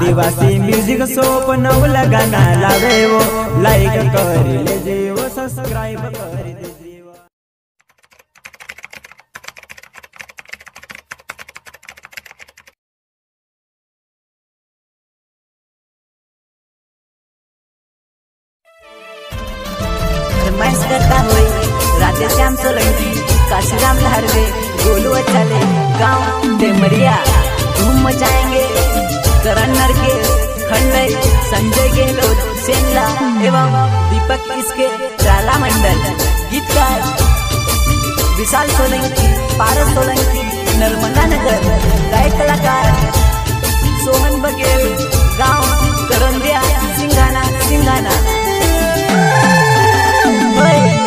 आदिवासी music shop नवला गाना लावे वो लाइक कर लीजिए वो सब्सक्राइब कर दीजिए। फरमाइश करता हुए राधे श्याम सोलंकी, काशीराम लहरवे, गोलू चले गाँव डेमरिया धूम मचाएंगे। करण नरके, खंडे, संजय गेहलोत, सेनला एवं दीपक इसके राला मंडल। गीतकार विशाल सोलंकी, पारस सोलंकी, नर्मदा नगर। गायक कलाकार सोहन बघेल, गाँव करंदिया, सिंगाना सिंगाना।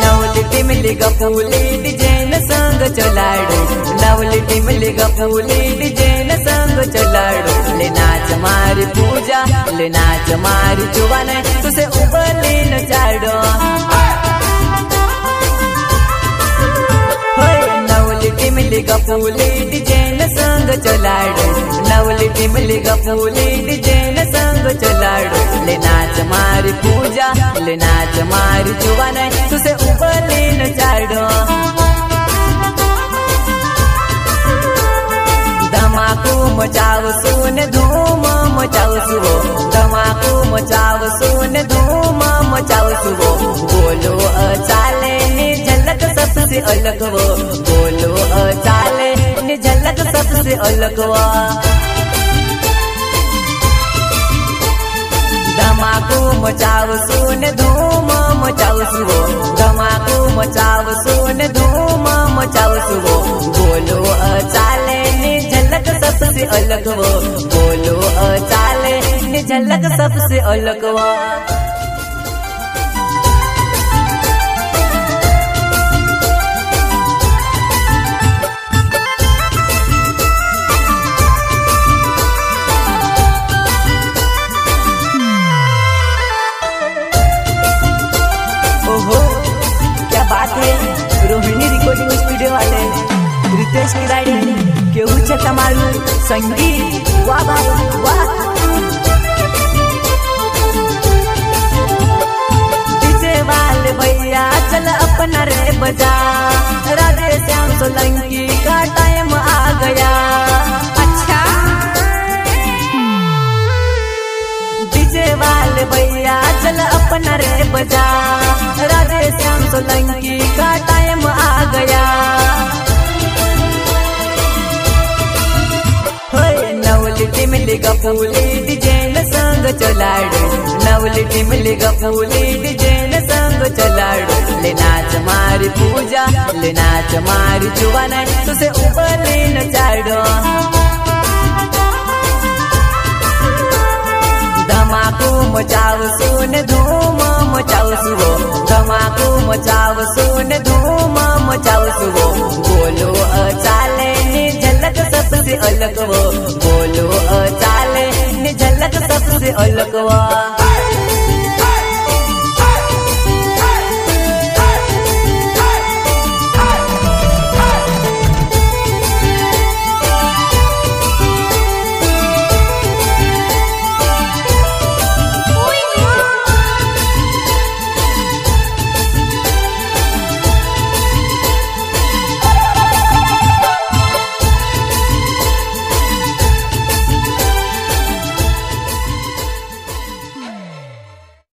नवलिटी मिलेगा फूले डिजाइन संग चलाड़ो, नवलिटी मिलेगा फूले डिजाइन संग चलाड़ो। ले नाच मारी पूजा, ले नाच मारी जुबान, तुसे उबले न चाड़ो। नवलिटी मिलेगा फूले डिजाइन संग चलाड़ो, नवलिटी मिलेगा फूले डिजाइन संग चलाड़ो। ले नाच मारी पूजा, ले नाच मारी जुबान, तुसे उबले न चाड़ो। धमाकू मचाओ सुन धूम मचाओ सुबो, धमाकू मचाओ सुन धूम मचाओ सुबो। बोलो चाले नि झलक सबसे अलग वो, बोलो चाले नि झलक सबसे अलग वो। धमाकू मचाओ सुन धूम मचाओ सुबो, धमाकू मचाओ सुन धूम मचाओ सुबो। बोलो चाले नि झलक सबसे अलग वो, बोलो चाले नि झलक सबसे अलग वो। रोहिणी रिकॉर्डिंग स्टूडियो वाले रितेश किराड़ी, केहू चतमारू संगीत, वाह भाई वाह। डीजे वाले भैया चल अपना रे बजा, राधे श्याम सोलंकी का टाइम आ गया। अच्छा डीजे वाले भैया चल अपना रे बजा, राधे श्याम सोलंकी का टाइम आ गया। नवलिटी मिलेगा फूले डिजाइन संग चलाड़ो, नवलिटी मिलेगा फूले डिजाइन संग चलाड़ो। ले नाच मारी पूजा, ले नाच मारी जुबान, तुसे उबले न चाड़ो। धमाकू मचाओ सुन धूम मचाओ सुबो, धमाकू मचाओ सुन धूम मचाओ सुबो। बोलो चाले नि झलक सबसे अलग वो, बोलो चाले नि झलक सबसे अलग वो।